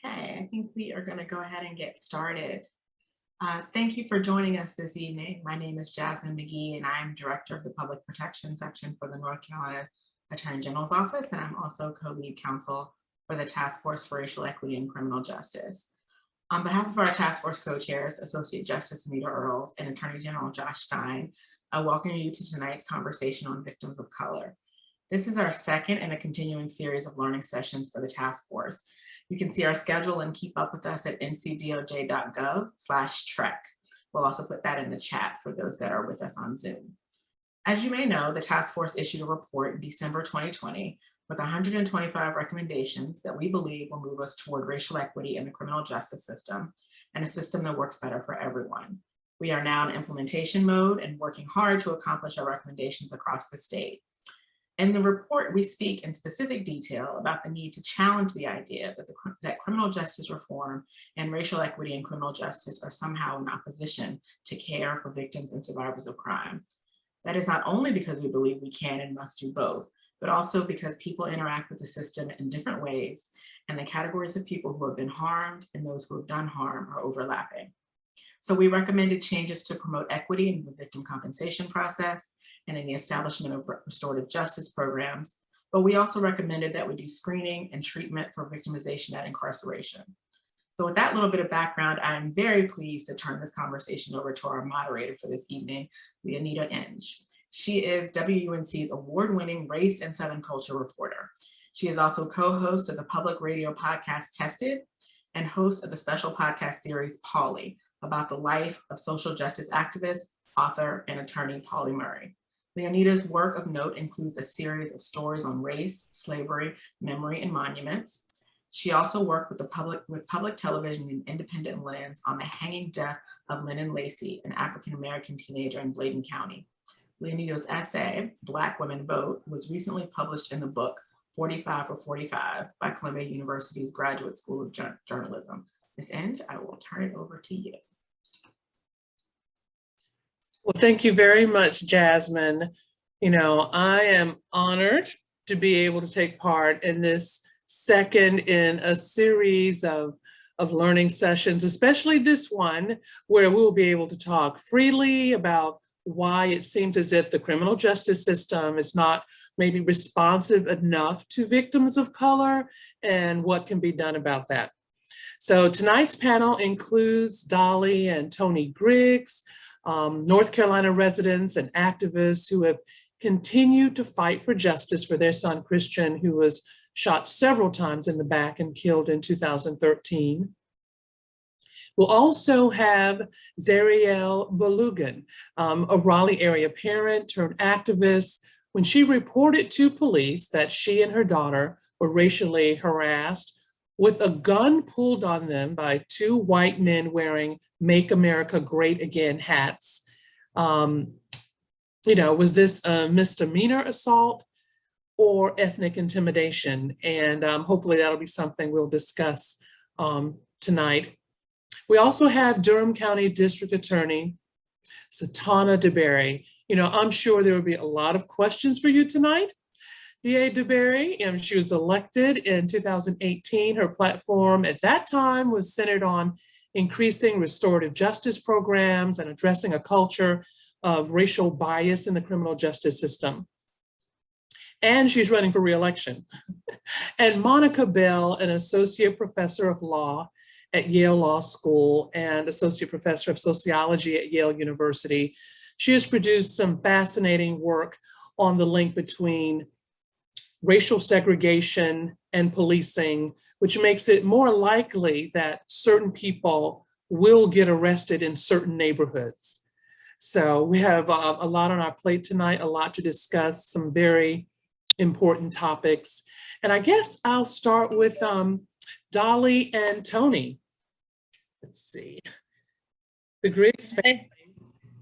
Okay, I think we are going to go ahead and get started. Thank you for joining us this evening. My name is Jasmine McGee, and I'm Director of the Public Protection Section for the North Carolina Attorney General's Office, and I'm also co-lead counsel for the Task Force for Racial Equity and Criminal Justice. On behalf of our task force co-chairs, Associate Justice Anita Earls and Attorney General Josh Stein, I welcome you to tonight's conversation on victims of color. This is our second in a continuing series of learning sessions for the task force. You can see our schedule and keep up with us at ncdoj.gov/TREC. We'll also put that in the chat for those that are with us on Zoom. As you may know, the task force issued a report in December 2020 with 125 recommendations that we believe will move us toward racial equity in the criminal justice system and a system that works better for everyone. We are now in implementation mode and working hard to accomplish our recommendations across the state. In the report, we speak in specific detail about the need to challenge the idea that criminal justice reform and racial equity in criminal justice are somehow in opposition to care for victims and survivors of crime. That is not only because we believe we can and must do both, but also because people interact with the system in different ways, and the categories of people who have been harmed and those who have done harm are overlapping. So we recommended changes to promote equity in the victim compensation process and in the establishment of restorative justice programs, but we also recommended that we do screening and treatment for victimization at incarceration. So with that little bit of background, I'm very pleased to turn this conversation over to our moderator for this evening, Leonida Inge. She is WUNC's award-winning race and Southern culture reporter. She is also co-host of the public radio podcast Tested and host of the special podcast series Polly, about the life of social justice activist, author, and attorney Pauli Murray. Leonida's work of note includes a series of stories on race, slavery, memory, and monuments. She also worked with public television and Independent Lens on the hanging death of Lennon Lacy, an African-American teenager in Bladen County. Leonida's essay, Black Women Vote, was recently published in the book 45 for 45 by Columbia University's Graduate School of Journalism. Ms. Inge, I will turn it over to you. Well, thank you very much, Jasmine. You know, I am honored to be able to take part in this second in a series of learning sessions, especially this one, where we'll be able to talk freely about why it seems as if the criminal justice system is not maybe responsive enough to victims of color and what can be done about that. So tonight's panel includes Dolly and Tony Griggs, North Carolina residents and activists who have continued to fight for justice for their son, Christian, who was shot several times in the back and killed in 2013. We'll also have Zariel Belugan, a Raleigh area parent turned activist, when she reported to police that she and her daughter were racially harassed with a gun pulled on them by two white men wearing Make America Great Again hats. Was this a misdemeanor assault or ethnic intimidation? And hopefully that'll be something we'll discuss tonight. We also have Durham County District Attorney, Satana DeBerry. You know, I'm sure there will be a lot of questions for you tonight. DA DeBerry, she was elected in 2018. Her platform at that time was centered on increasing restorative justice programs and addressing a culture of racial bias in the criminal justice system. And she's running for re-election. And Monica Bell, an associate professor of law at Yale Law School and associate professor of sociology at Yale University. She has produced some fascinating work on the link between racial segregation and policing, which makes it more likely that certain people will get arrested in certain neighborhoods. So we have a lot on our plate tonight, a lot to discuss, some very important topics. And I guess I'll start with Dolly and Tony. Let's see. The Griggs family.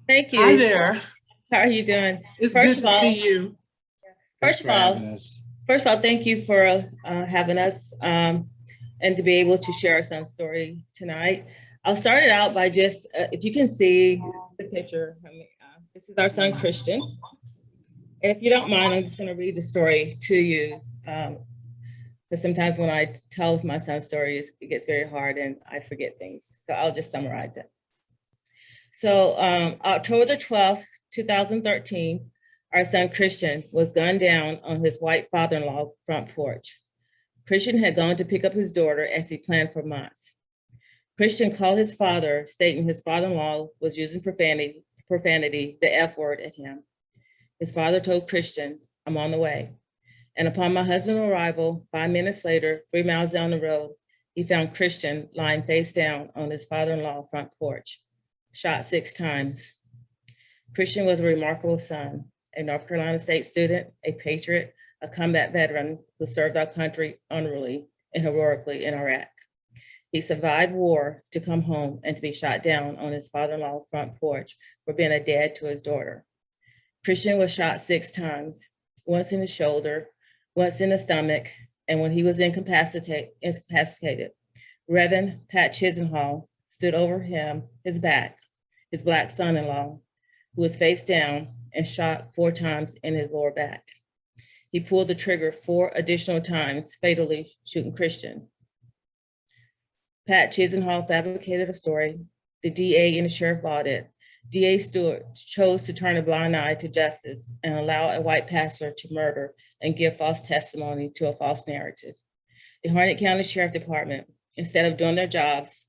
Thank you. Hi there. How are you doing? It's good to see you. First of all, thank you for having us and to be able to share our son's story tonight. I'll start it out by just, if you can see the picture, this is our son, Christian. And if you don't mind, I'm just going to read the story to you. Because sometimes when I tell my son's story, it gets very hard and I forget things. So I'll just summarize it. So October the 12th, 2013, our son Christian was gunned down on his white father-in-law front porch. Christian had gone to pick up his daughter as he planned for months. Christian called his father, stating his father-in-law was using profanity, the F word at him. His father told Christian, "I'm on the way." And upon my husband's arrival, 5 minutes later, 3 miles down the road, he found Christian lying face down on his father-in-law front porch, shot 6 times. Christian was a remarkable son, a North Carolina State student, a patriot, a combat veteran who served our country honorably and heroically in Iraq. He survived war to come home and to be shot down on his father-in-law front porch for being a dad to his daughter. Christian was shot 6 times, once in the shoulder, once in the stomach, and when he was incapacitated, Reverend Pat Chisenhall stood over him, his back, his Black son-in-law, who was face down and shot 4 times in his lower back. He pulled the trigger 4 additional times, fatally shooting Christian. Pat Chisenhall fabricated a story. The DA and the sheriff bought it. DA Stewart chose to turn a blind eye to justice and allow a white pastor to murder and give false testimony to a false narrative. The Harnett County Sheriff Department, instead of doing their jobs,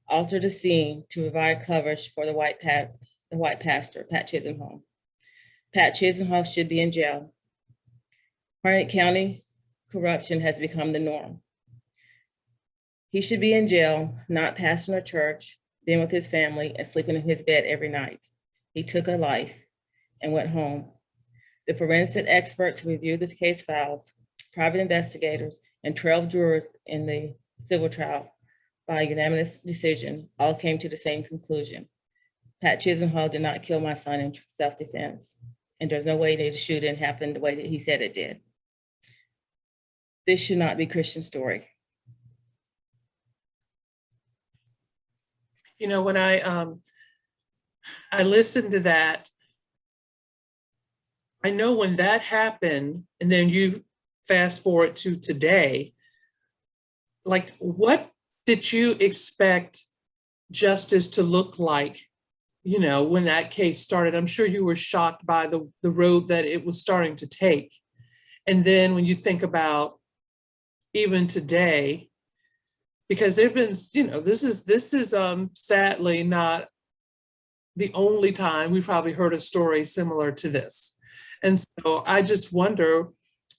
altered the scene to provide coverage for the white pastor, Pat Chisenhall. Pat Chisenhall should be in jail. Harnett County corruption has become the norm. He should be in jail, not pastoring a church, being with his family, and sleeping in his bed every night. He took a life and went home. The forensic experts who reviewed the case files, private investigators, and 12 jurors in the civil trial by unanimous decision all came to the same conclusion. Pat Chisenhall did not kill my son in self-defense, and there's no way that the shooting happened the way that he said it did. This should not be Christian's story. You know, when I listened to that, I know when that happened, and then you fast forward to today, like, what did you expect justice to look like, you know, when that case started? I'm sure you were shocked by the road that it was starting to take. And then when you think about even today, because there've been, you know, this is sadly not the only time we've probably heard a story similar to this. And so I just wonder,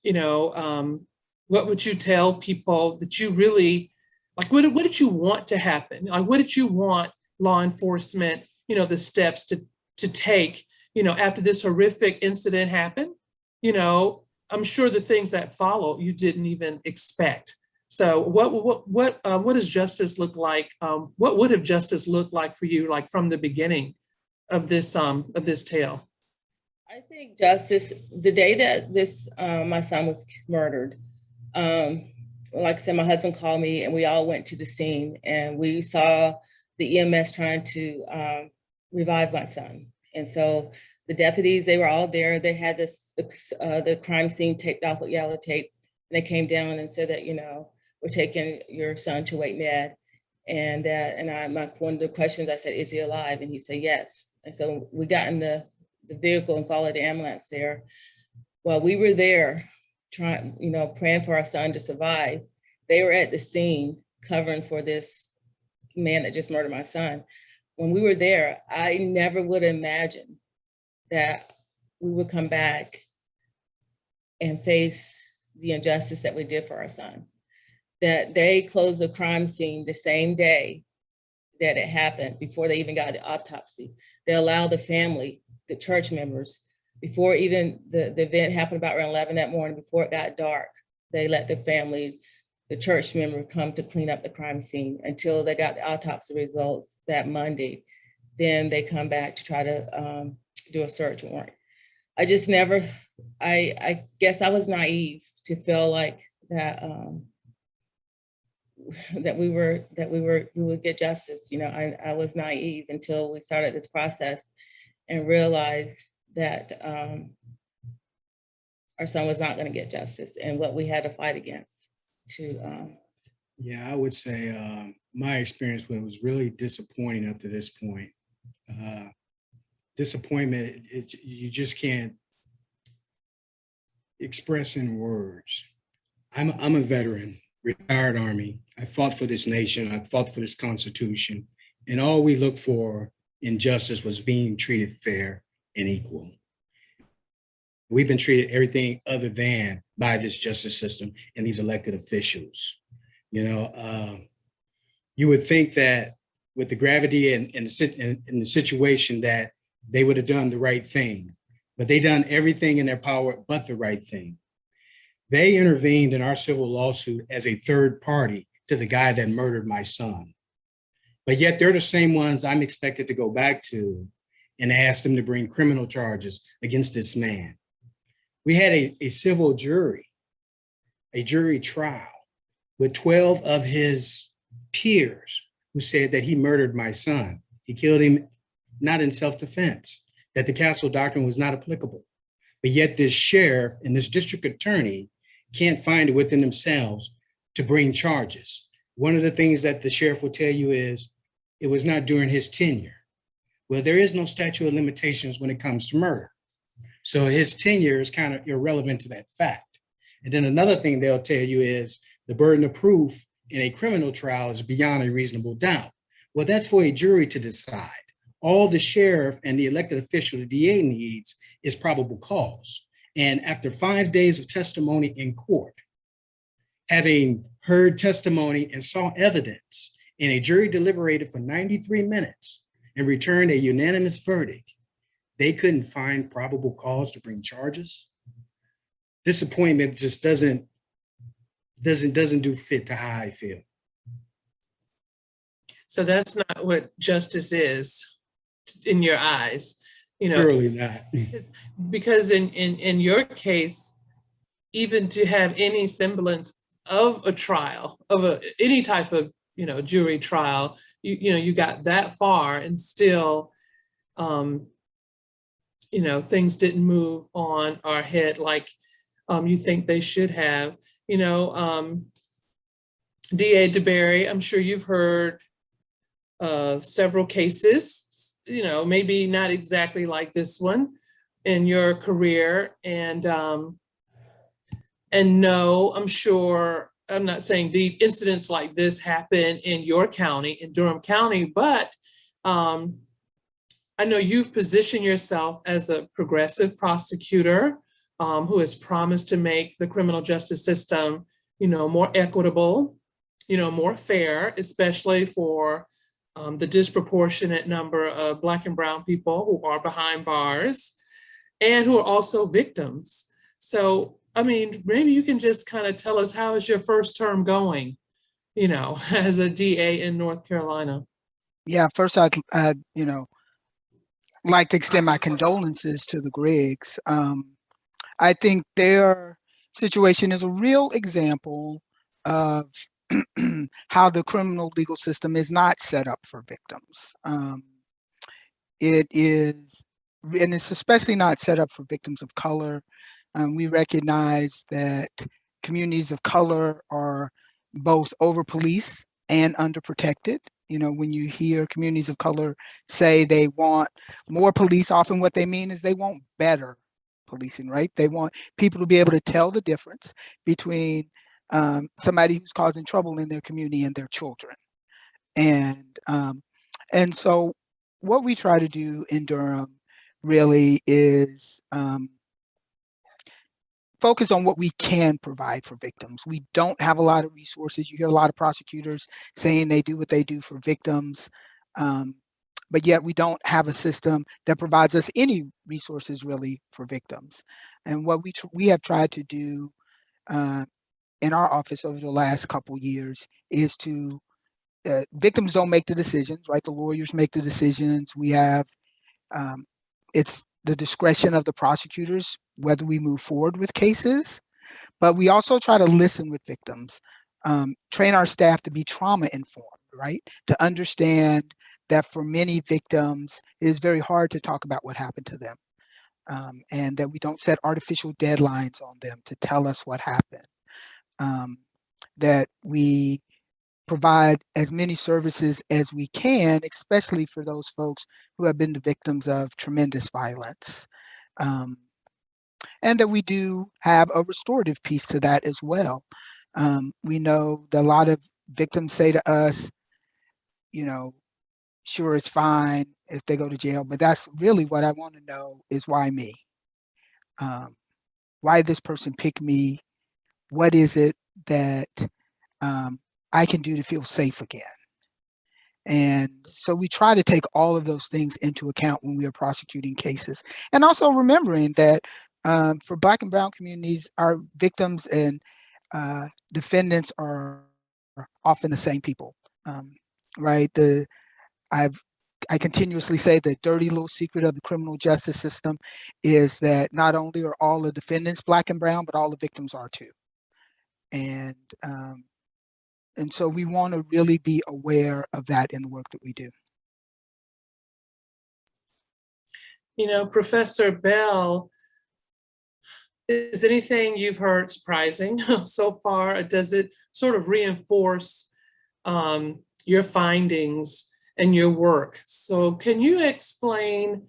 you know, what would you tell people that you really, like, what did you want to happen? Like, what did you want law enforcement, you know, the steps to take, you know, after this horrific incident happened? You know, I'm sure the things that follow you didn't even expect. So what does justice look like? What would have justice looked like for you, like from the beginning of this tale? I think justice, the day that this my son was murdered, like I said, my husband called me and we all went to the scene and we saw the EMS trying to revive my son. And so the deputies, they were all there. They had the crime scene taped off with yellow tape, and they came down and said that, you know, we're taking your son to Wake Med. And one of the questions I said, is he alive? And he said, yes. And so we got in the vehicle and followed the ambulance there. While we were there trying, you know, praying for our son to survive, they were at the scene covering for this man that just murdered my son. When we were there, I never would have imagined that we would come back and face the injustice that we did for our son. That they closed the crime scene the same day that it happened, before they even got the autopsy. They allowed the family, the church members, before even the event happened about around 11 that morning, before it got dark, they let the family, the church member, come to clean up the crime scene until they got the autopsy results that Monday. Then they come back to try to do a search warrant. I just never, I guess I was naive to feel like that, that we would get justice. You know, I was naive until we started this process and realized that our son was not going to get justice, and what we had to fight against to, Yeah, I would say my experience with it was really disappointing up to this point. Disappointment, you just can't express in words. I'm a veteran, retired Army. I fought for this nation. I fought for this Constitution. And all we looked for in justice was being treated fair and equal. We've been treated everything other than by this justice system and these elected officials. You know, you would think that with the gravity and the situation that they would have done the right thing, but they done everything in their power but the right thing. They intervened in our civil lawsuit as a third party to the guy that murdered my son. But yet they're the same ones I'm expected to go back to and ask them to bring criminal charges against this man. We had a civil jury, a jury trial with 12 of his peers who said that he murdered my son. He killed him not in self-defense, that the Castle Doctrine was not applicable. But yet this sheriff and this district attorney can't find it within themselves to bring charges. One of the things that the sheriff will tell you is it was not during his tenure. Well, there is no statute of limitations when it comes to murder. So his tenure is kind of irrelevant to that fact. And then another thing they'll tell you is the burden of proof in a criminal trial is beyond a reasonable doubt. Well, that's for a jury to decide. All the sheriff and the elected official, the DA, needs is probable cause. And after 5 days of testimony in court, having heard testimony and saw evidence, and a jury deliberated for 93 minutes and returned a unanimous verdict, they couldn't find probable cause to bring charges. Disappointment just doesn't do fit to how I feel. So that's not what justice is in your eyes, you know. Surely not. Because in your case, even to have any semblance of a trial, of any type of, you know, jury trial, you got that far and still, you know, things didn't move on or ahead like you think they should have. You know, DA DeBerry, I'm sure you've heard of several cases, you know, maybe not exactly like this one in your career. And no, I'm sure, I'm not saying these incidents like this happen in your county, in Durham County, but I know you've positioned yourself as a progressive prosecutor who has promised to make the criminal justice system, you know, more equitable, you know, more fair, especially for the disproportionate number of Black and brown people who are behind bars and who are also victims. So, I mean, maybe you can just kind of tell us, how is your first term going, you know, as a DA in North Carolina? Yeah, first I'd you know, like to extend my condolences to the Griggs. I think their situation is a real example of how the criminal legal system is not set up for victims. It is, and it's especially not set up for victims of color. We recognize that communities of color are both over-policed and underprotected. You know, when you hear communities of color say they want more police, often what they mean is they want better policing, right? They want people to be able to tell the difference between somebody who's causing trouble in their community and their children. And so what we try to do in Durham really is focus on what we can provide for victims. We don't have a lot of resources. You hear a lot of prosecutors saying they do what they do for victims, but yet we don't have a system that provides us any resources really for victims. And what we have tried to do in our office over the last couple years is to, victims don't make the decisions, right? The lawyers make the decisions. We have, it's the discretion of the prosecutors whether we move forward with cases, but we also try to listen with victims, train our staff to be trauma informed, right? To understand that for many victims, it is very hard to talk about what happened to them, and that we don't set artificial deadlines on them to tell us what happened. that we provide as many services as we can, especially for those folks who have been the victims of tremendous violence. And that we do have a restorative piece to that as well. We know that a lot of victims say to us, you know, sure, it's fine if they go to jail, but that's really what I want to know is why me? Why did this person pick me? What is it that I can do to feel safe again? And so we try to take all of those things into account when we are prosecuting cases. And also remembering that for Black and Brown communities, our victims and defendants are often the same people, right? I continuously say the dirty little secret of the criminal justice system is that not only are all the defendants Black and brown, but all the victims are too. And so we want to really be aware of that in the work that we do. You know, Professor Bell, is anything you've heard surprising so far? Does it sort of reinforce your findings and your work? So can you explain,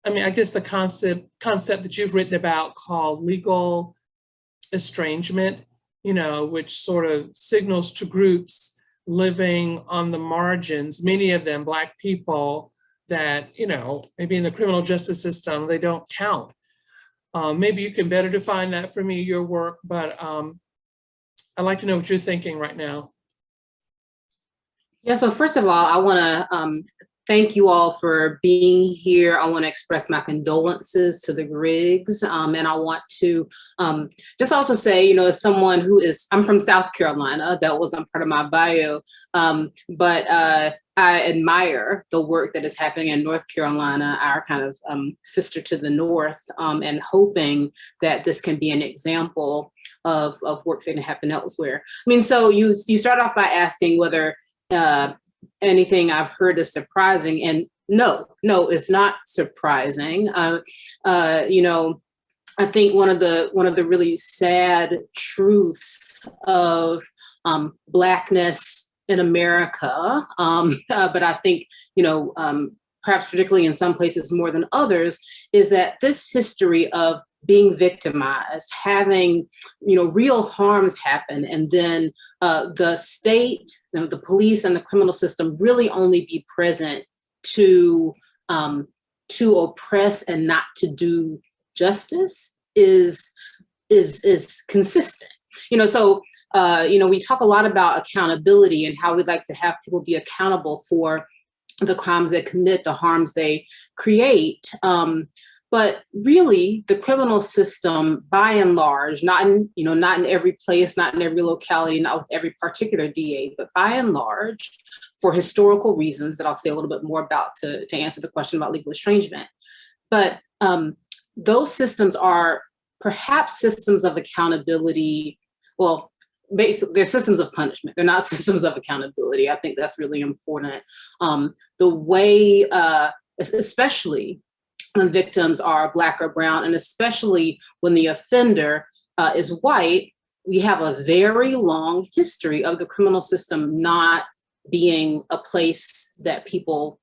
I mean, I guess the concept that you've written about called legal estrangement, you know, which sort of signals to groups living on the margins, many of them Black people that, you know, maybe in the criminal justice system, they don't count. Maybe you can better define that for me, your work, but I'd like to know what you're thinking right now. Yeah, so first of all, I want to thank you all for being here. I want to express my condolences to the Griggs. And I want to just also say, you know, as someone who I'm from South Carolina, that wasn't part of my bio, but I admire the work that is happening in North Carolina, our kind of sister to the north, and hoping that this can be an example of work that can happen elsewhere. I mean, so you start off by asking whether anything I've heard is surprising, and no, it's not surprising. You know, I think one of the really sad truths of Blackness in America, but I think, you know, perhaps particularly in some places more than others, is that this history of being victimized, having, you know, real harms happen, and then the state, you know, the police and the criminal system really only be present to oppress and not to do justice is consistent. You know, so you know, we talk a lot about accountability and how we'd like to have people be accountable for the crimes they commit, the harms they create. But really, the criminal system, by and large, not in every place, not in every locality, not with every particular DA, but by and large, for historical reasons that I'll say a little bit more about to answer the question about legal estrangement. But those systems are perhaps systems of accountability. Well, basically, they're systems of punishment. They're not systems of accountability. I think that's really important. The way, especially when victims are Black or brown, and especially when the offender is white, we have a very long history of the criminal system not being a place that people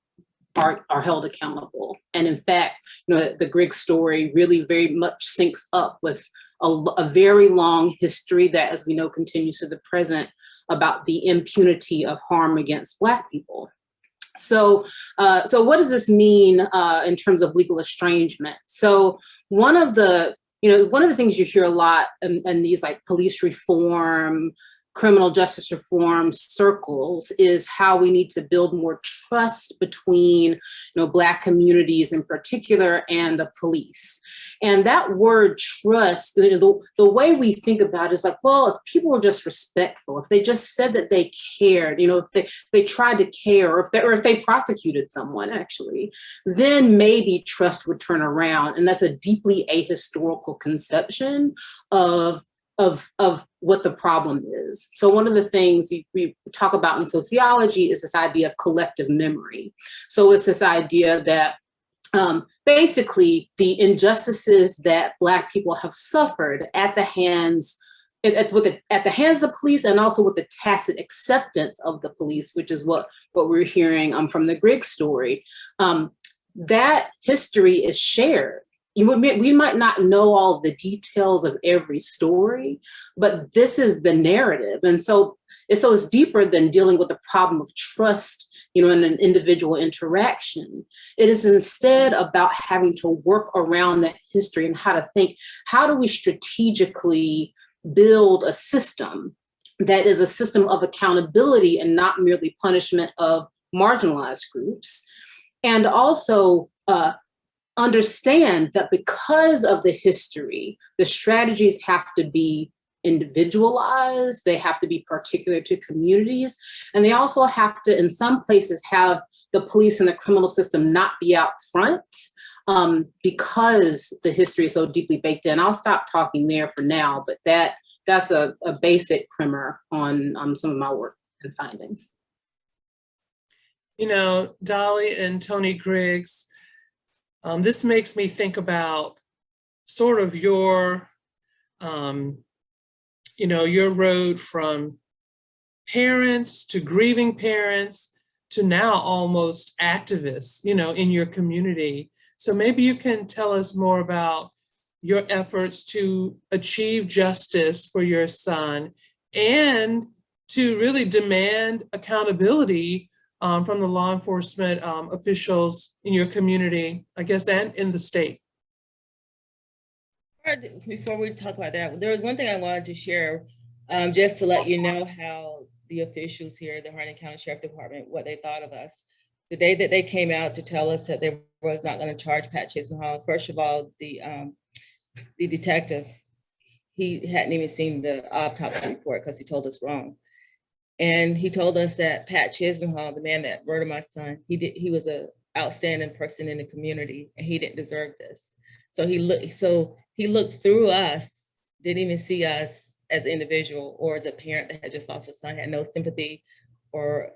are held accountable. And in fact, you know, the Griggs story really very much syncs up with a very long history that, as we know, continues to the present about the impunity of harm against Black people. So what does this mean in terms of legal estrangement? So one of the things you hear a lot in these like police reform, criminal justice reform circles is how we need to build more trust between, you know, Black communities in particular and the police. And that word trust, the way we think about it is like, well, if people were just respectful, if they just said that they cared, you know, if they tried to care, or if they prosecuted someone actually, then maybe trust would turn around. And that's a deeply ahistorical conception of what the problem is. So one of the things we talk about in sociology is this idea of collective memory. So it's this idea that basically the injustices that Black people have suffered at the hands at the hands of the police, and also with the tacit acceptance of the police, which is what we're hearing from the Griggs story. That history is shared. We might not know all the details of every story, but this is the narrative. And so it's deeper than dealing with the problem of trust, in an individual interaction. It is instead about having to work around that history and how to think, how do we strategically build a system that is a system of accountability and not merely punishment of marginalized groups? And also understand that because of the history, the strategies have to be individualized, they have to be particular to communities, and they also have to, in some places, have the police and the criminal system not be out front because the history is so deeply baked in. I'll stop talking there for now, but that's a basic primer on some of my work and findings. Dolly and Tony Griggs, this makes me think about sort of your road from parents to grieving parents to now almost activists, in your community. So maybe you can tell us more about your efforts to achieve justice for your son and to really demand accountability from the law enforcement officials in your community, I guess, and in the state. Before we talk about that, there was one thing I wanted to share, just to let you know how the officials here at the Hardin County Sheriff Department, what they thought of us. The day that they came out to tell us that they was not going to charge Pat Chisenhall, first of all, the detective, he hadn't even seen the autopsy report because he told us wrong. And he told us that Pat Chisenhall, the man that murdered my son, he was an outstanding person in the community and he didn't deserve this. So he looked through us, didn't even see us as an individual or as a parent that had just lost a son, had no sympathy or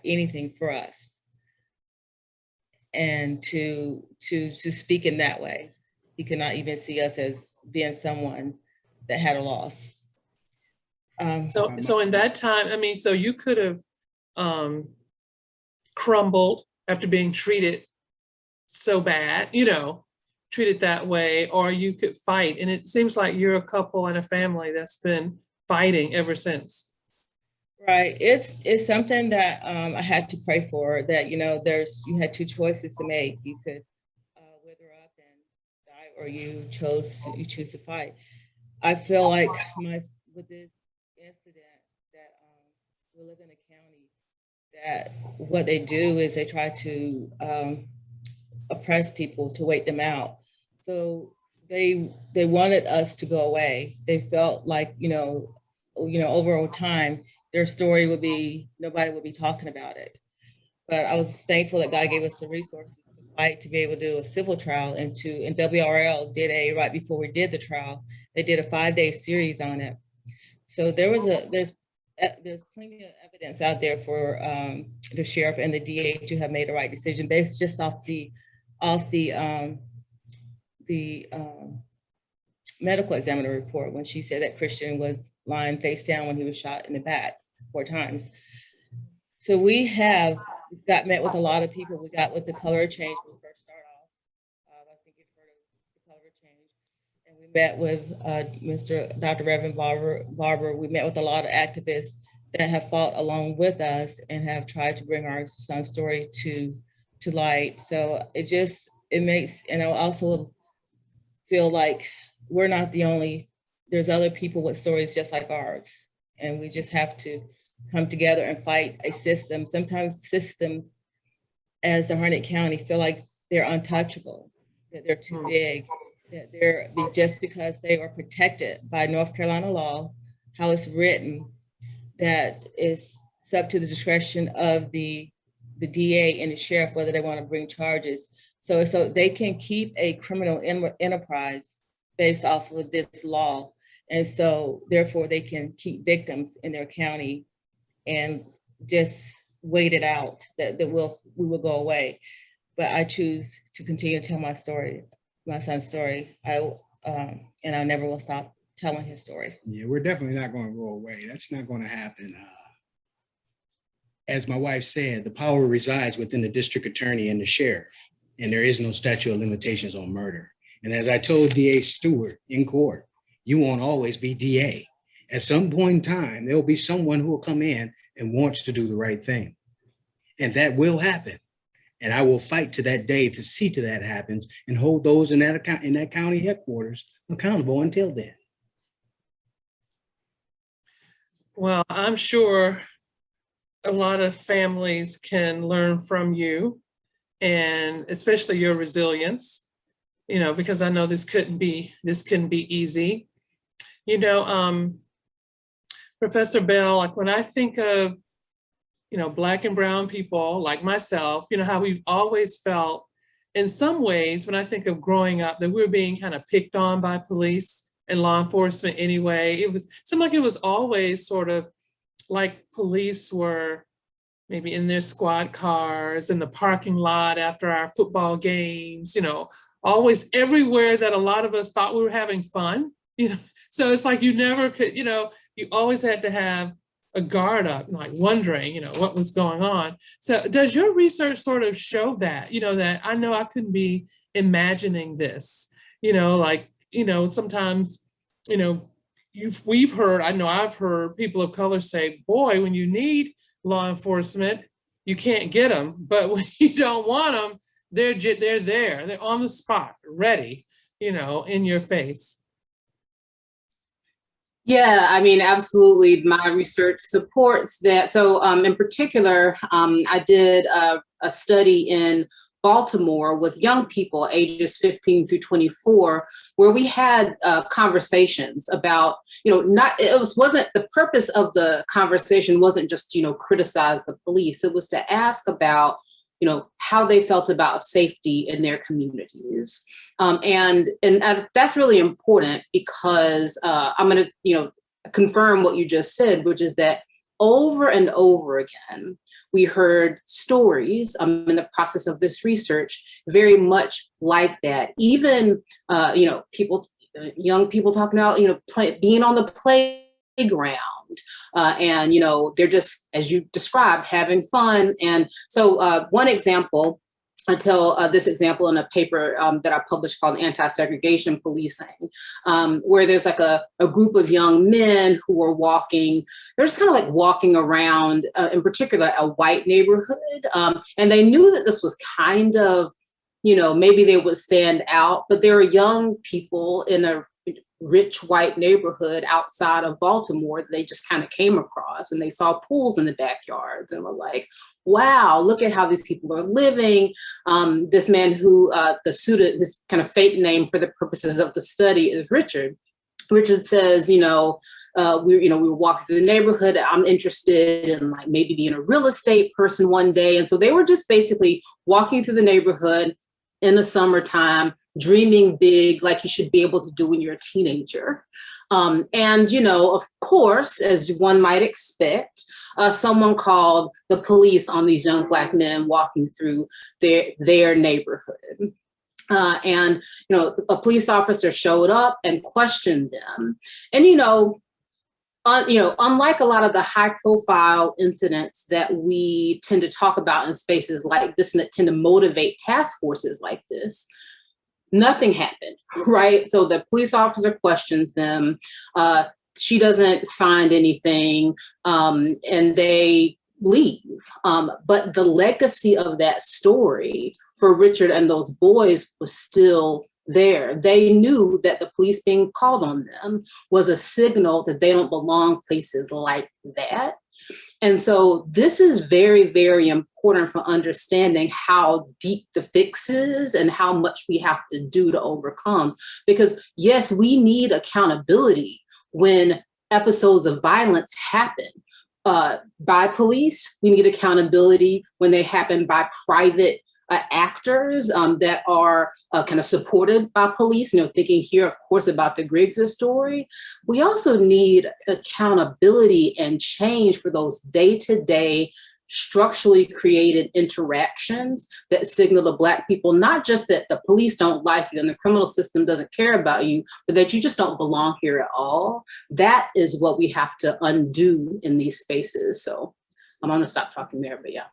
anything for us. And to speak in that way, he could not even see us as being someone that had a loss. So in that time, so you could have crumbled after being treated so bad, treated that way, or you could fight. And it seems like you're a couple and a family that's been fighting ever since. Right. It's something that I had to pray for, that, you had two choices to make. You could wither up and die, or you choose to fight. I feel like with this incident that we live in a county that what they do is they try to oppress people, to wait them out. So they wanted us to go away. They felt like, over time, their story would be, nobody would be talking about it. But I was thankful that God gave us the resources to fight, to be able to do a civil trial, and WRL did right before we did the trial, they did a 5-day series on it. So there's plenty of evidence out there for the sheriff and the DA to have made the right decision based just off the medical examiner report, when she said that Christian was lying face down when he was shot in the back 4 times. So we got met with a lot of people. We got with the color change when we first started off. I think you've heard of the color change. And we met with Dr. Reverend Barber. We met with a lot of activists that have fought along with us and have tried to bring our son's story to light. So it makes, and I also feel like we're not the only, there's other people with stories just like ours. And we just have to come together and fight a system. Sometimes systems, as the Harnett County, feel like they're untouchable, that they're too big, that just because they are protected by North Carolina law, how it's written, that is up to the discretion of the DA and the sheriff, whether they want to bring charges. So they can keep a criminal enterprise based off of this law. And so therefore they can keep victims in their county and just wait it out, that we will go away. But I choose to continue to tell my story, my son's story. And I never will stop telling his story. Yeah, we're definitely not going to go away. That's not going to happen. As my wife said, the power resides within the district attorney and the sheriff, and there is no statute of limitations on murder. And as I told DA Stewart in court, you won't always be DA. At some point in time, there'll be someone who will come in and wants to do the right thing. And that will happen. And I will fight to that day to see to that happens and hold those in that county headquarters accountable until then. Well, I'm sure a lot of families can learn from you, and especially your resilience, you know, because I know this couldn't be easy. You know, Professor Bell, like when I think of, you know, Black and brown people like myself, you know, how we've always felt in some ways, when I think of growing up, that we were being kind of picked on by police and law enforcement anyway. It seemed like it was always sort of like police were maybe in their squad cars, in the parking lot after our football games, you know, always everywhere that a lot of us thought we were having fun, you know. So it's like you never could, you know, you always had to have a guard up, like wondering, you know, what was going on. So does your research sort of show that, you know, that I know I couldn't be imagining this, you know, like, you know, sometimes, you know, we've heard, I know I've heard people of color say, boy, when you need law enforcement, you can't get them, but when you don't want them, they're there, they're on the spot, ready, you know, in your face. Yeah, I mean, absolutely. My research supports that. So in particular, I did a study in Baltimore with young people ages 15 through 24, where we had conversations about, you know, wasn't the purpose of the conversation wasn't just, you know, criticize the police. It was to ask about, you know, how they felt about safety in their communities. And that's really important because I'm going to, you know, confirm what you just said, which is that over and over again, we heard stories in the process of this research, very much like that. Even, you know, young people talking about, you know, being on the playground, and, you know, they're just, as you described, having fun. And so one example, I tell this example in a paper that I published called Anti-Segregation Policing, where there's like a group of young men who are walking, they're just kind of like walking around, in particular, a white neighborhood. And they knew that this was kind of, you know, maybe they would stand out, but there were young people in a rich white neighborhood outside of Baltimore that they just kind of came across, and they saw pools in the backyards and were like, wow, look at how these people are living. This man who his kind of fake name for the purposes of the study is Richard. Richard says, you know, we were walking through the neighborhood. I'm interested in like maybe being a real estate person one day. And so they were just basically walking through the neighborhood in the summertime, dreaming big, like you should be able to do when you're a teenager. And, you know, of course, as one might expect, someone called the police on these young Black men walking through their neighborhood. And, you know, a police officer showed up and questioned them. And, you know, unlike a lot of the high profile incidents that we tend to talk about in spaces like this and that tend to motivate task forces like this, nothing happened, right? So the police officer questions them. She doesn't find anything, and they leave. But the legacy of that story for Richard and those boys was still there. They knew that the police being called on them was a signal that they don't belong places like that. And so this is very, very important for understanding how deep the fix is and how much we have to do to overcome. Because yes, we need accountability when episodes of violence happen by police. We need accountability when they happen by private actors that are kind of supported by police, you know, thinking here, of course, about the Griggs' story. We also need accountability and change for those day-to-day structurally created interactions that signal to Black people, not just that the police don't like you and the criminal system doesn't care about you, but that you just don't belong here at all. That is what we have to undo in these spaces. So I'm gonna stop talking there, but yeah.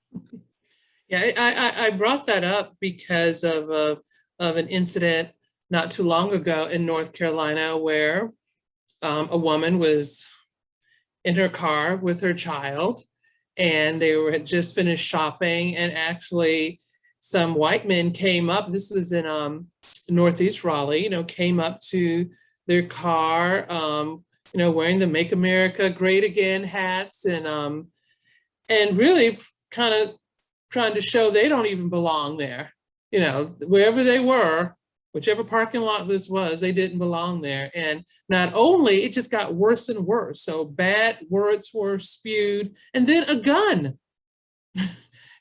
Yeah, I brought that up because of an incident not too long ago in North Carolina where a woman was in her car with her child, and they had just finished shopping, and actually some white men came up. This was in Northeast Raleigh, came up to their car, wearing the Make America Great Again hats, and really kind of trying to show they don't even belong there. Wherever they were, whichever parking lot this was, they didn't belong there. And not only, it just got worse and worse. So bad words were spewed, and then a gun.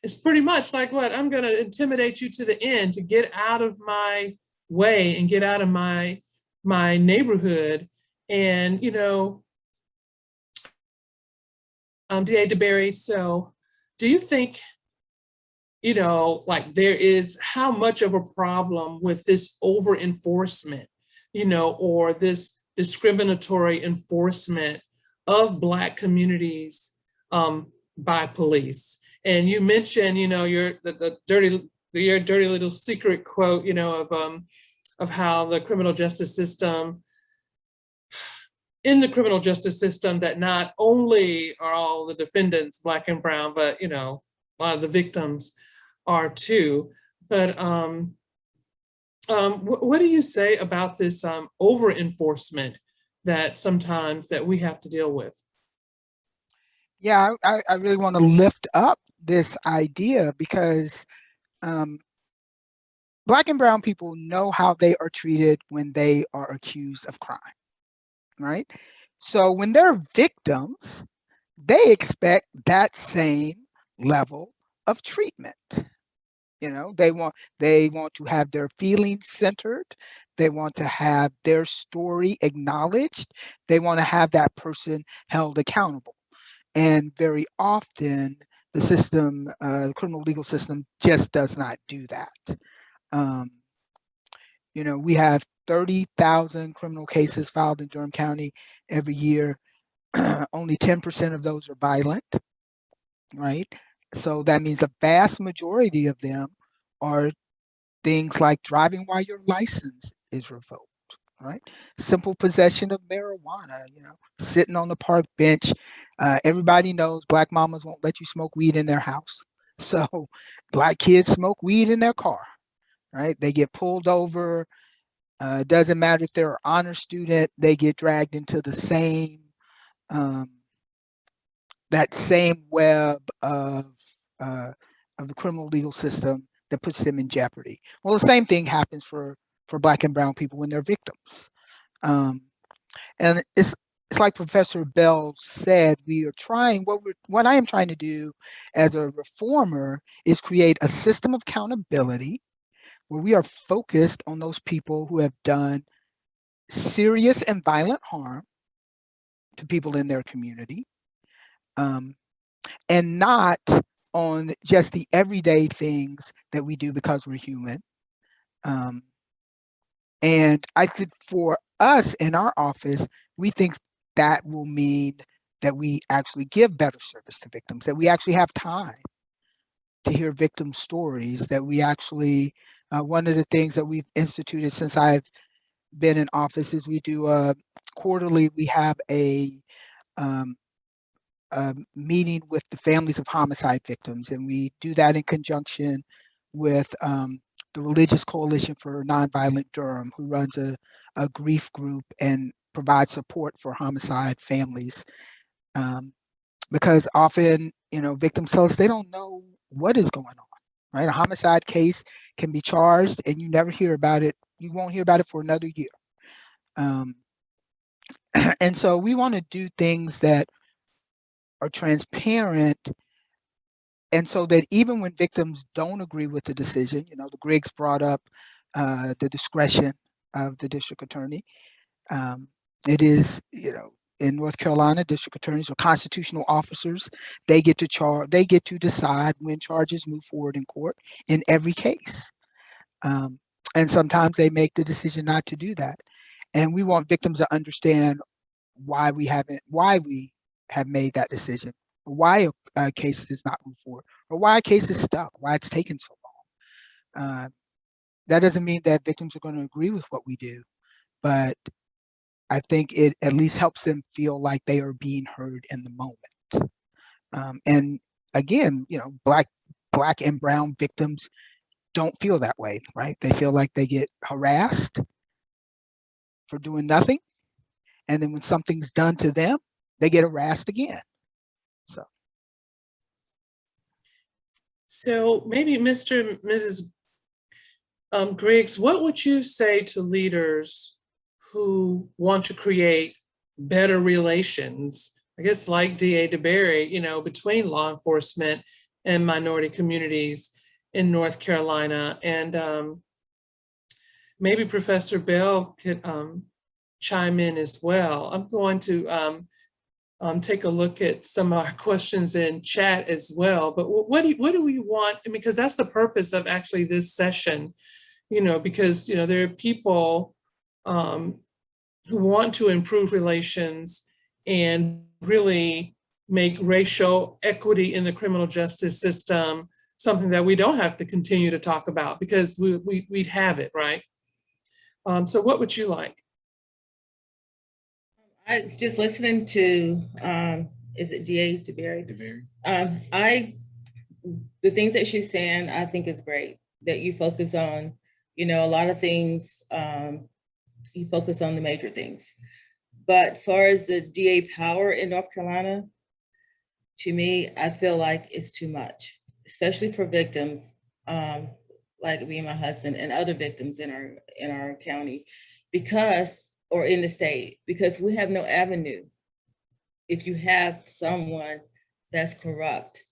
It's pretty much like, what, I'm gonna intimidate you to the end to get out of my way and get out of my neighborhood. And, D.A. DeBerry, so do you think, like there is how much of a problem with this over enforcement, or this discriminatory enforcement of Black communities by police? And you mentioned, your dirty little secret quote, of how the criminal justice system, in the criminal justice system, that not only are all the defendants Black and brown, but a lot of the victims are too. But what do you say about this over enforcement that sometimes that we have to deal with? Yeah, I really want to lift up this idea because Black and brown people know how they are treated when they are accused of crime, right? So when they're victims, they expect that same level of treatment. They want to have their feelings centered. They want to have their story acknowledged. They want to have that person held accountable. And very often the system, the criminal legal system, just does not do that. We have 30,000 criminal cases filed in Durham County every year. Only 10% of those are violent, right? So that means the vast majority of them are things like driving while your license is revoked, right? Simple possession of marijuana, sitting on the park bench. Everybody knows Black mamas won't let you smoke weed in their house. So Black kids smoke weed in their car, right? They get pulled over. It doesn't matter if they're an honor student, they get dragged into the same that same web of the criminal legal system that puts them in jeopardy. Well, the same thing happens for Black and brown people when they're victims. And it's like Professor Bell said, what I am trying to do as a reformer is create a system of accountability where we are focused on those people who have done serious and violent harm to people in their community, and not on just the everyday things that we do because we're human. And I think for us in our office, we think that will mean that we actually give better service to victims, that we actually have time to hear victim stories, that we actually, one of the things that we've instituted since I've been in office is we do quarterly, we have a meeting with the families of homicide victims, and we do that in conjunction with the Religious Coalition for Nonviolent Durham, who runs a grief group and provides support for homicide families. Because often, victims tell us they don't know what is going on, right? A homicide case can be charged and you never hear about it. You won't hear about it for another year. And so we want to do things that are transparent, and so that even when victims don't agree with the decision, the Griggs brought up the discretion of the district attorney. It is, in North Carolina, district attorneys are constitutional officers. They get to decide when charges move forward in court in every case. And sometimes they make the decision not to do that. And we want victims to understand why we have made that decision, or why a case does not move forward, or why a case is stuck, why it's taken so long. That doesn't mean that victims are going to agree with what we do, but I think it at least helps them feel like they are being heard in the moment. And again, Black and brown victims don't feel that way, right? They feel like they get harassed for doing nothing. And then when something's done to them, they get harassed again. So maybe Mr. and Mrs. Griggs, what would you say to leaders who want to create better relations, I guess like DA DeBerry, between law enforcement and minority communities in North Carolina? And maybe Professor Bell could chime in as well. I'm going to take a look at some of our questions in chat as well. But what do we want? I mean, because that's the purpose of actually this session, because there are people who want to improve relations and really make racial equity in the criminal justice system something that we don't have to continue to talk about, because we'd have it, right? So what would you like? I just listening to, is it DA DeBerry? DeBerry. The things that she's saying, I think is great, that you focus on, a lot of things, you focus on the major things. But as far as the DA Power in North Carolina, to me, I feel like it's too much, especially for victims like me and my husband and other victims in our county, or in the state, because we have no avenue. If you have someone that's corrupt,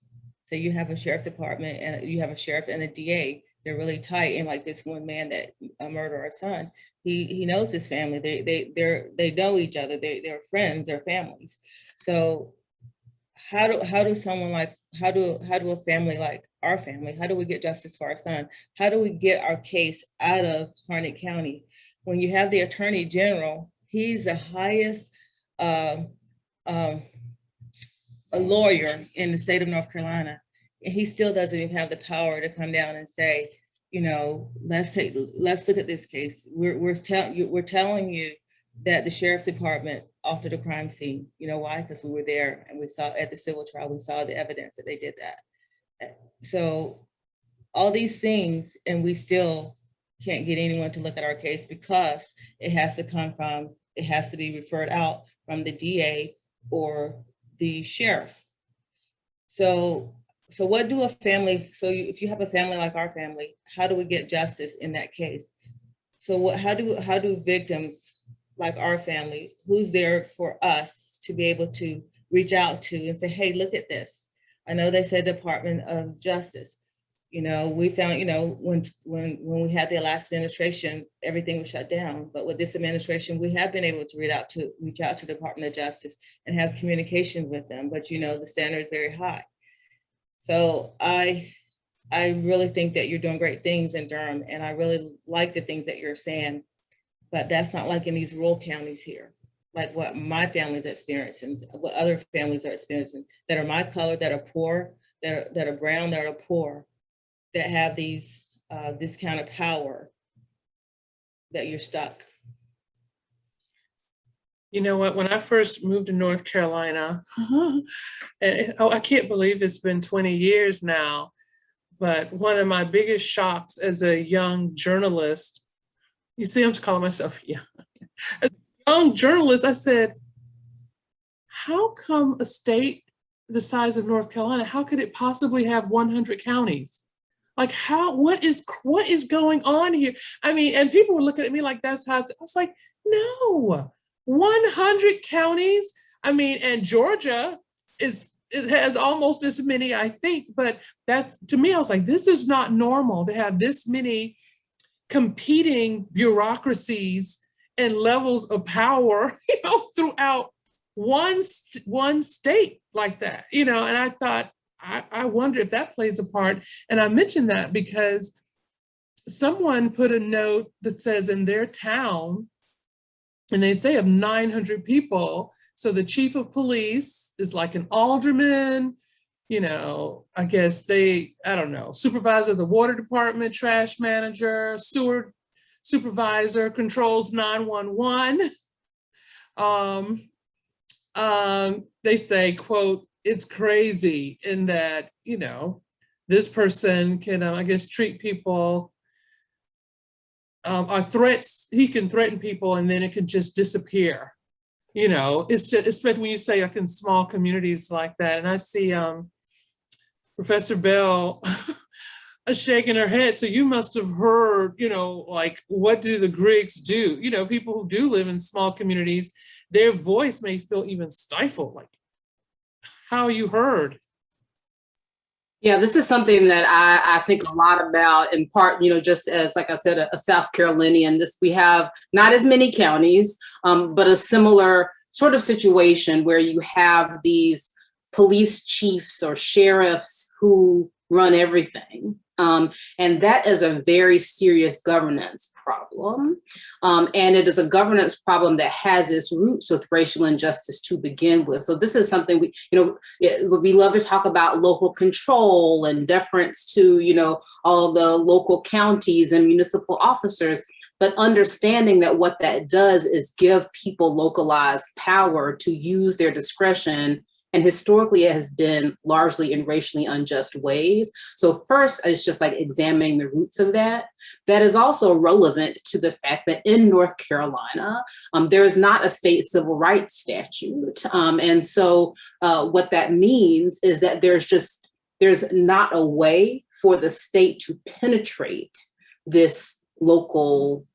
so you have a sheriff department and you have a sheriff and a DA, they're really tight. And like this one man that murdered our son, he knows his family. They know each other. They're friends. They're families. So how do a family like our family, how do we get justice for our son? How do we get our case out of Harnett County? When you have the Attorney General, he's the highest a lawyer in the state of North Carolina, and he still doesn't even have the power to come down and say, let's look at this case. We're telling you that the sheriff's department altered the crime scene. You know why? Because we were there and we saw at the civil trial, we saw the evidence that they did that. So all these things, and we still can't get anyone to look at our case because it has to be referred out from the DA or the sheriff. So what do a family, if you have a family like our family, how do we get justice in that case? So how do victims like our family, who's there for us to be able to reach out to and say, hey, look at this. I know they said Department of Justice. We found, when we had the last administration, everything was shut down. But with this administration, we have been able to reach out to the Department of Justice and have communication with them. But the standard is very high. So I really think that you're doing great things in Durham, and I really like the things that you're saying. But that's not like in these rural counties here, like what my family's experiencing, what other families are experiencing that are my color, that are poor, that are brown, that are poor, that have this kind of power, that you're stuck. You know what, when I first moved to North Carolina, I can't believe it's been 20 years now, but one of my biggest shocks as a young journalist, you see, I'm just calling myself, as a young journalist, I said, how come a state the size of North Carolina, how could it possibly have 100 counties? Like what is going on here? I mean, and people were looking at me like that's how I was like, no, 100 counties. I mean, and Georgia has almost as many, I think, but that's, to me, I was like, this is not normal to have this many competing bureaucracies and levels of power, throughout one state like that, and I thought, I wonder if that plays a part. And I mentioned that because someone put a note that says in their town, and they say of 900 people, so the chief of police is like an alderman, I guess I don't know, supervisor of the water department, trash manager, sewer supervisor, controls 911. They say, quote, it's crazy in that, this person can, I guess, treat people or threats, he can threaten people and then it can just disappear. It's just, especially when you say like in small communities like that. And I see Professor Bell shaking her head. So you must have heard, like, what do the Griggs do? People who do live in small communities, their voice may feel even stifled. Like, how you heard? Yeah, this is something that I think a lot about, in part, just as, like I said, a South Carolinian. We have not as many counties, but a similar sort of situation where you have these police chiefs or sheriffs who run everything. And that is a very serious governance problem. And it is a governance problem that has its roots with racial injustice to begin with. So this is something we love to talk about local control and deference to, all the local counties and municipal officers. But understanding that what that does is give people localized power to use their discretion. And historically, it has been largely in racially unjust ways. So first, it's just like examining the roots of that. That is also relevant to the fact that in North Carolina, there is not a state civil rights statute. And so what that means is that there's not a way for the state to penetrate these local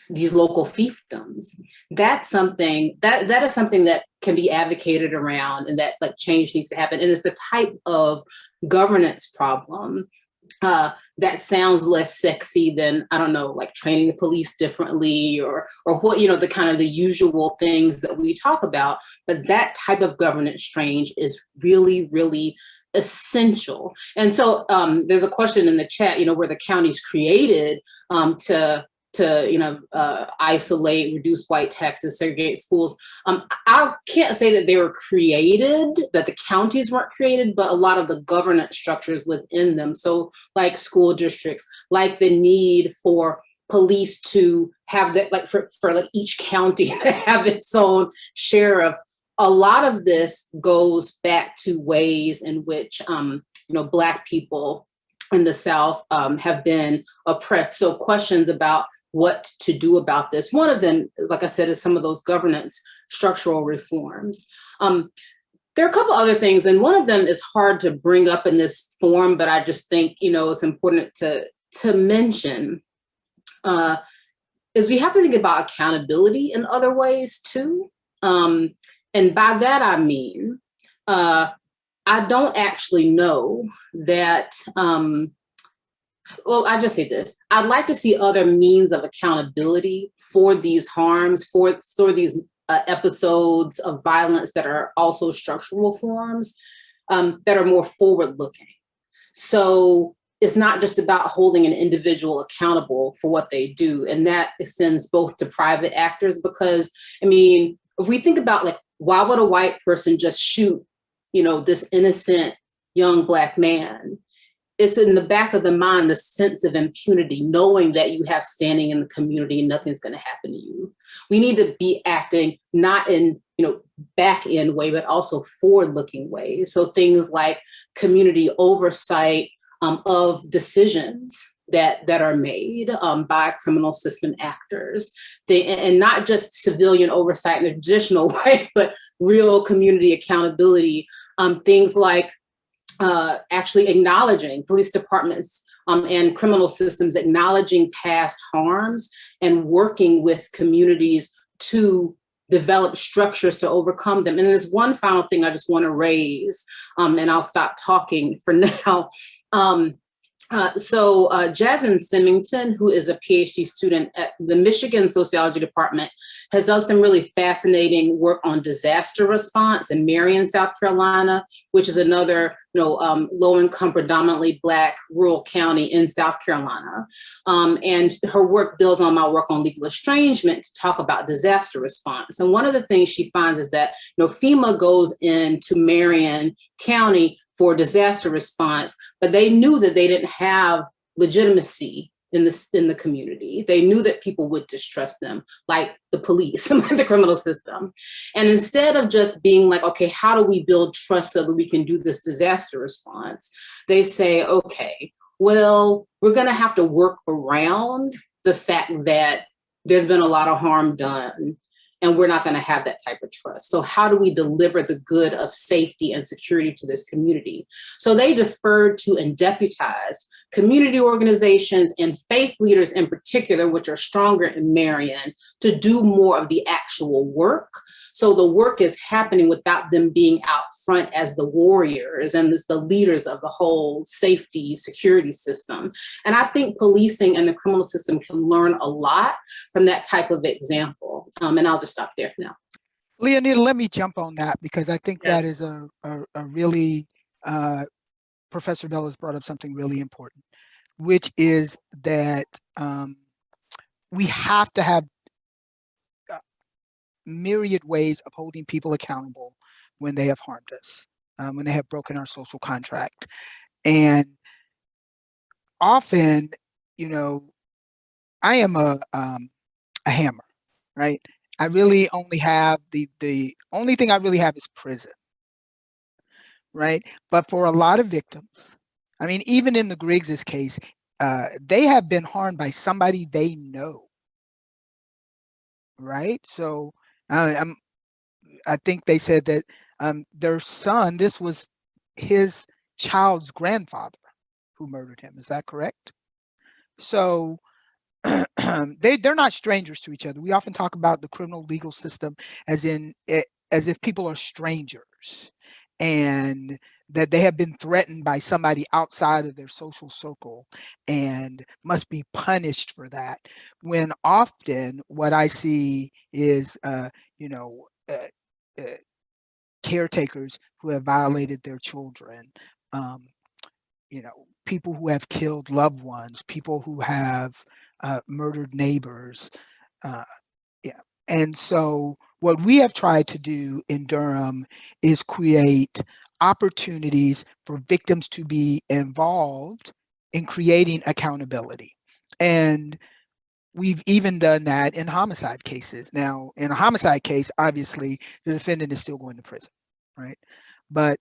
fiefdoms. That's something that is something that can be advocated around, and that like change needs to happen. And it's the type of governance problem that sounds less sexy than, I don't know, like training the police differently or what, the kind of the usual things that we talk about. But that type of governance change is really, really essential. And so there's a question in the chat, were the counties created to isolate, reduce white taxes, segregate schools. I can't say that they were created, that the counties weren't created, but a lot of the governance structures within them. So like school districts, like the need for police to have that, like for like each county to have its own sheriff. A lot of this goes back to ways in which Black people in the South have been oppressed. So questions about what to do about this. One of them, like I said, is some of those governance structural reforms. There are a couple other things, and one of them is hard to bring up in this forum, but I just think, it's important to mention, is we have to think about accountability in other ways too. And by that, I mean, I don't actually know that, well, I just say this. I'd like to see other means of accountability for these harms, for these episodes of violence that are also structural forms, that are more forward-looking. So it's not just about holding an individual accountable for what they do. And that extends both to private actors, because, if we think about, like, why would a white person just shoot, this innocent young Black man? It's in the back of the mind, the sense of impunity, knowing that you have standing in the community and nothing's going to happen to you. We need to be acting not in, back end way, but also forward looking ways. So things like community oversight of decisions that are made by criminal system actors, and not just civilian oversight in the traditional way, but real community accountability. Things like actually acknowledging police departments and criminal systems, acknowledging past harms and working with communities to develop structures to overcome them. And there's one final thing I just want to raise, and I'll stop talking for now. Jasmine Symington, who is a PhD student at the Michigan Sociology Department, has done some really fascinating work on disaster response in Marion, South Carolina, which is another low-income, predominantly Black rural county in South Carolina. And her work builds on my work on legal estrangement to talk about disaster response. And one of the things she finds is that FEMA goes into Marion County for disaster response, but they knew that they didn't have legitimacy in the community. They knew that people would distrust them, like the police, like the criminal system. And instead of just being like, okay, how do we build trust so that we can do this disaster response? They say, okay, well, we're gonna have to work around the fact that there's been a lot of harm done, and we're not going to have that type of trust. So how do we deliver the good of safety and security to this community? So they deferred to and deputized community organizations and faith leaders in particular, which are stronger in Marion, to do more of the actual work. So the work is happening without them being out front as the warriors and as the leaders of the whole safety security system. And I think policing and the criminal system can learn a lot from that type of example. And I'll just stop there for now. Leonida, let me jump on that because I think that Yes. is a really, Professor Bell has brought up something really important, which is that we have to have myriad ways of holding people accountable when they have harmed us, when they have broken our social contract. And often, I am a hammer, right? I really only have the only thing I really have is prison, right? But for a lot of victims, I mean, even in the Griggs's case, they have been harmed by somebody they know, right? So I think they said that their son, this was his child's grandfather who murdered him. Is that correct? So they're not strangers to each other. We often talk about the criminal legal system as if people are strangers and that they have been threatened by somebody outside of their social circle and must be punished for that. When often what I see is, caretakers who have violated their children, people who have killed loved ones, people who have murdered neighbors. And so what we have tried to do in Durham is create opportunities for victims to be involved in creating accountability. And we've even done that in homicide cases. Now, in a homicide case, obviously, the defendant is still going to prison, right? But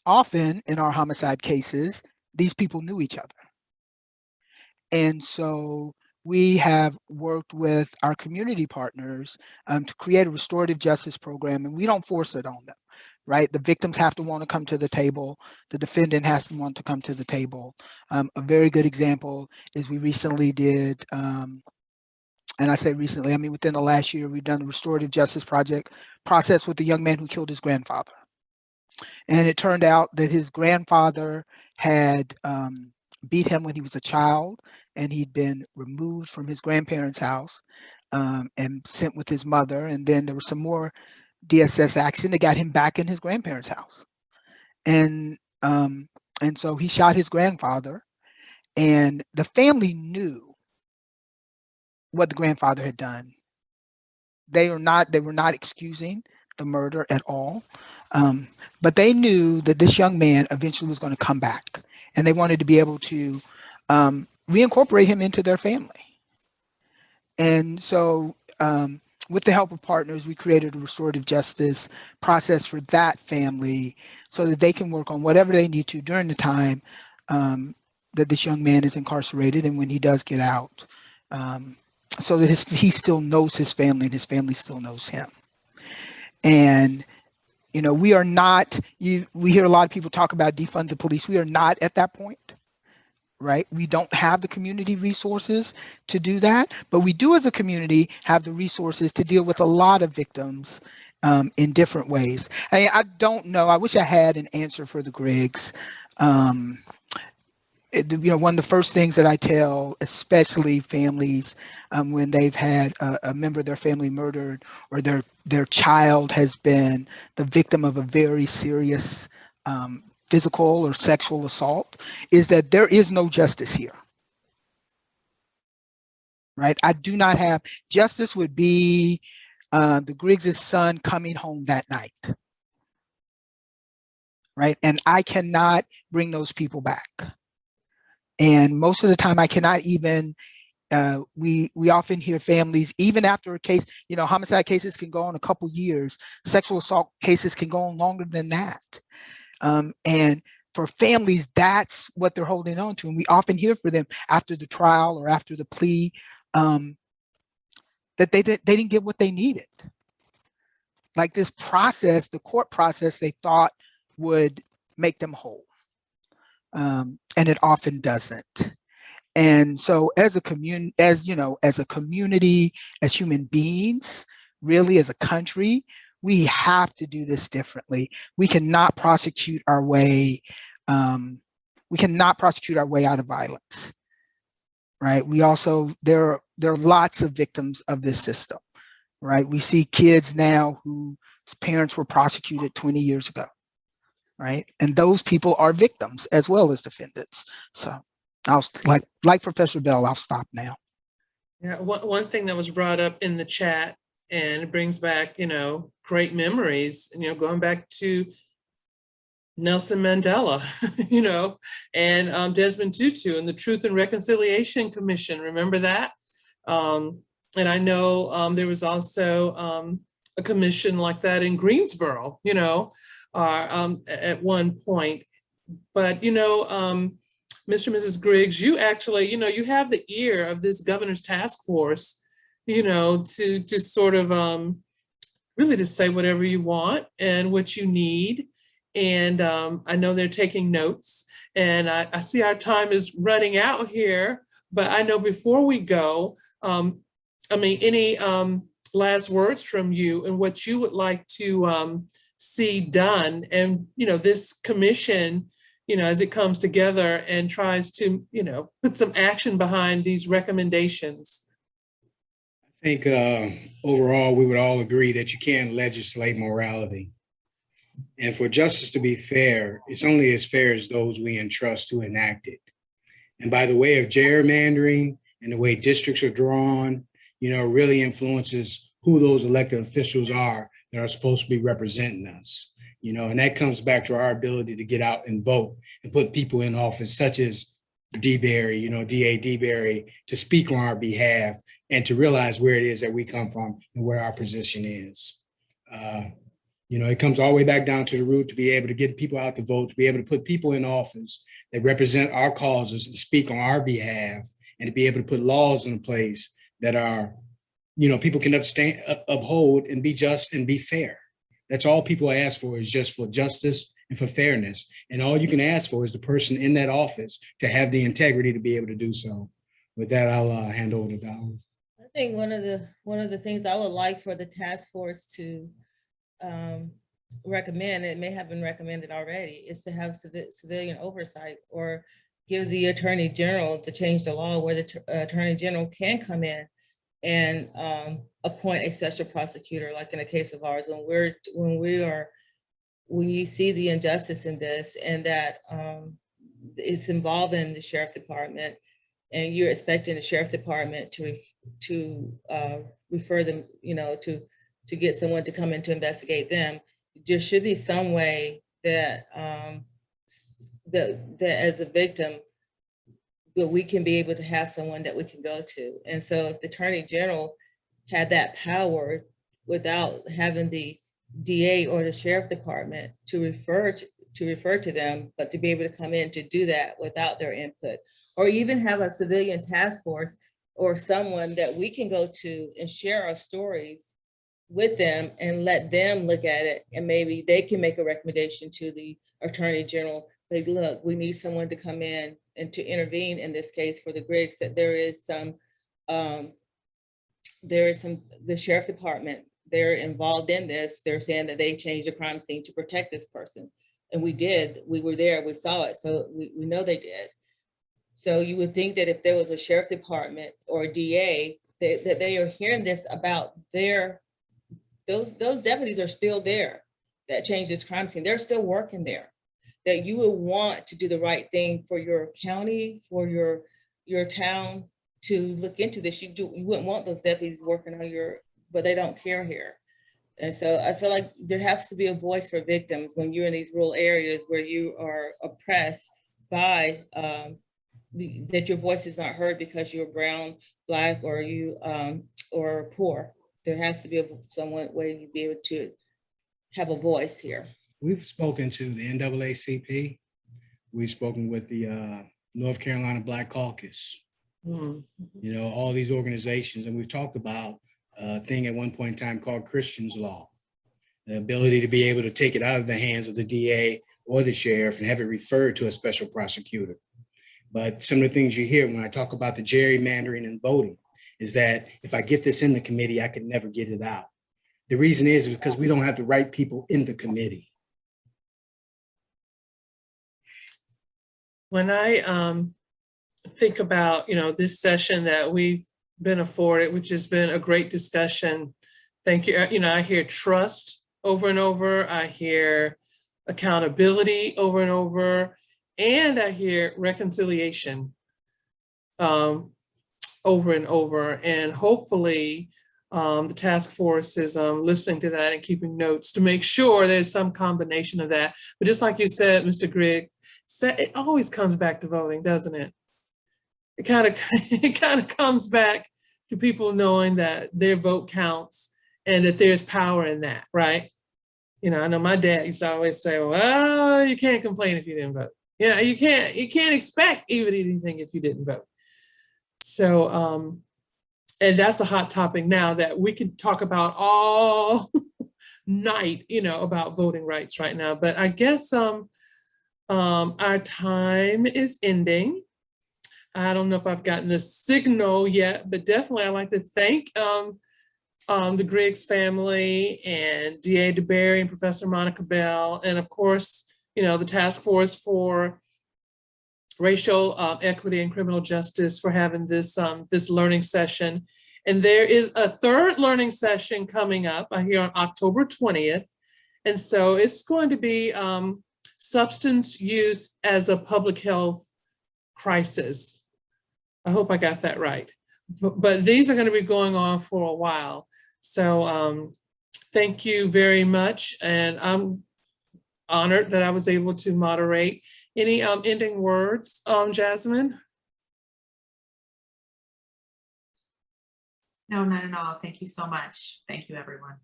often in our homicide cases, these people knew each other. And so we have worked with our community partners to create a restorative justice program, and we don't force it on them, right? The victims have to want to come to the table. The defendant has to want to come to the table. A very good example is we recently did, and I say recently, I mean within the last year, we've done a restorative justice process with a young man who killed his grandfather. And it turned out that his grandfather had beat him when he was a child, and he'd been removed from his grandparents' house and sent with his mother. And then there was some more DSS action that got him back in his grandparents' house. And so he shot his grandfather, and the family knew what the grandfather had done. They were not excusing the murder at all. But they knew that this young man eventually was going to come back, and they wanted to be able to reincorporate him into their family. And so with the help of partners, we created a restorative justice process for that family so that they can work on whatever they need to during the time that this young man is incarcerated and when he does get out, so that he still knows his family and his family still knows him. And we are not, we hear a lot of people talk about defund the police. We are not at that point, right? We don't have the community resources to do that, but we do as a community have the resources to deal with a lot of victims in different ways. I don't know, I wish I had an answer for the Griggs. one of the first things that I tell, especially families, when they've had a member of their family murdered, or their child has been the victim of a very serious physical or sexual assault, is that there is no justice here. Right? I do not have justice. Would be the Griggs' son coming home that night. Right? And I cannot bring those people back. And most of the time I cannot even, we often hear families, even after a case, homicide cases can go on a couple years, sexual assault cases can go on longer than that. And for families, that's what they're holding on to. And we often hear for them after the trial or after the plea, that they didn't get what they needed. Like this process, the court process, they thought would make them whole. And it often doesn't. And so as a community, as a community, as human beings, really as a country, we have to do this differently. We cannot prosecute our way. We cannot prosecute our way out of violence. Right? We also, there are lots of victims of this system. Right? We see kids now whose parents were prosecuted 20 years ago. Right? And those people are victims as well as defendants. So I'll, like Professor Bell, I'll stop now. Yeah, one thing that was brought up in the chat, and it brings back, great memories, going back to Nelson Mandela, and Desmond Tutu and the Truth and Reconciliation Commission. Remember that? And I know there was also a commission like that in Greensboro, at one point. But, Mr. and Mrs. Griggs, you actually, you have the ear of this governor's task force, to sort of really to say whatever you want and what you need. And I know they're taking notes, and I see our time is running out here, but I know before we go, any last words from you and what you would like to see done, and, this commission, as it comes together and tries to, put some action behind these recommendations? I think overall, we would all agree that you can't legislate morality. And for justice to be fair, it's only as fair as those we entrust to enact it. And by the way of gerrymandering and the way districts are drawn, really influences who those elected officials are that are supposed to be representing us. And that comes back to our ability to get out and vote and put people in office such as DeBerry, DA DeBerry, to speak on our behalf and to realize where it is that we come from and where our position is. It comes all the way back down to the root to be able to get people out to vote, to be able to put people in office that represent our causes and speak on our behalf, and to be able to put laws in place that are, people can uphold and be just and be fair. That's all people ask for, is just for justice and for fairness. And all you can ask for is the person in that office to have the integrity to be able to do so. With that, I'll hand over to Dolly. I think one of the things I would like for the task force to recommend, it may have been recommended already, is to have civilian oversight, or give the Attorney General to change the law where the Attorney General can come in and appoint a special prosecutor, like in a case of ours, when you see the injustice in this, and that it's involving the sheriff department, and you're expecting the sheriff department to refer them, to get someone to come in to investigate them. There should be some way that that as a victim, that we can be able to have someone that we can go to. And so if the Attorney General had that power without having the DA or the Sheriff Department to refer to them, but to be able to come in to do that without their input, or even have a civilian task force or someone that we can go to and share our stories with them and let them look at it, and maybe they can make a recommendation to the Attorney General. Say, look, we need someone to come in and to intervene in this case for the Griggs. That there is the Sheriff Department, they're involved in this. They're saying that they changed the crime scene to protect this person. And we did, we were there, we saw it. So we know they did. So you would think that if there was a sheriff department or a DA, that they are hearing this about those deputies are still there that changed this crime scene. They're still working there. That you would want to do the right thing for your county, for your town, to look into this. You wouldn't want those deputies working on but they don't care here. And so I feel like there has to be a voice for victims when you're in these rural areas where you are oppressed by that your voice is not heard because you're brown, Black, or you or poor. There has to be some way you be able to have a voice here. We've spoken to the NAACP. We've spoken with the North Carolina Black Caucus. Mm. You know, all these organizations, and we've talked about a thing at one point in time called Christian's Law, the ability to be able to take it out of the hands of the DA or the sheriff and have it referred to a special prosecutor. But some of the things you hear when I talk about the gerrymandering and voting is that if I get this in the committee, I can never get it out. The reason is because we don't have the right people in the committee. When I think about, this session that we've been afforded, which has been a great discussion. Thank you. I hear trust over and over. I hear accountability over and over. And I hear reconciliation over and over. And hopefully the task force is listening to that and keeping notes to make sure there's some combination of that. But just like you said, Mr. Grigg, it always comes back to voting, doesn't it? It kind of comes back to people knowing that their vote counts and that there's power in that, right? I know my dad used to always say, well, you can't complain if you didn't vote. You can't expect even anything if you didn't vote. So, and that's a hot topic now that we can talk about all night, about voting rights right now. But I guess our time is ending. I don't know if I've gotten a signal yet, but definitely I'd like to thank the Griggs family and DA DeBerry and Professor Monica Bell, and of course, the Task Force for Racial Equity and Criminal Justice for having this learning session. And there is a third learning session coming up here on October 20th. And so it's going to be substance use as a public health crisis. I hope I got that right. But these are going to be going on for a while. So thank you very much. And I'm honored that I was able to moderate. Any ending words, Jasmine? No, not at all. Thank you so much. Thank you, everyone.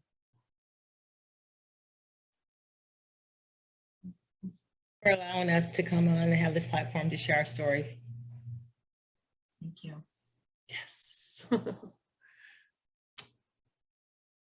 For allowing us to come on and have this platform to share our story. Thank you. Yes.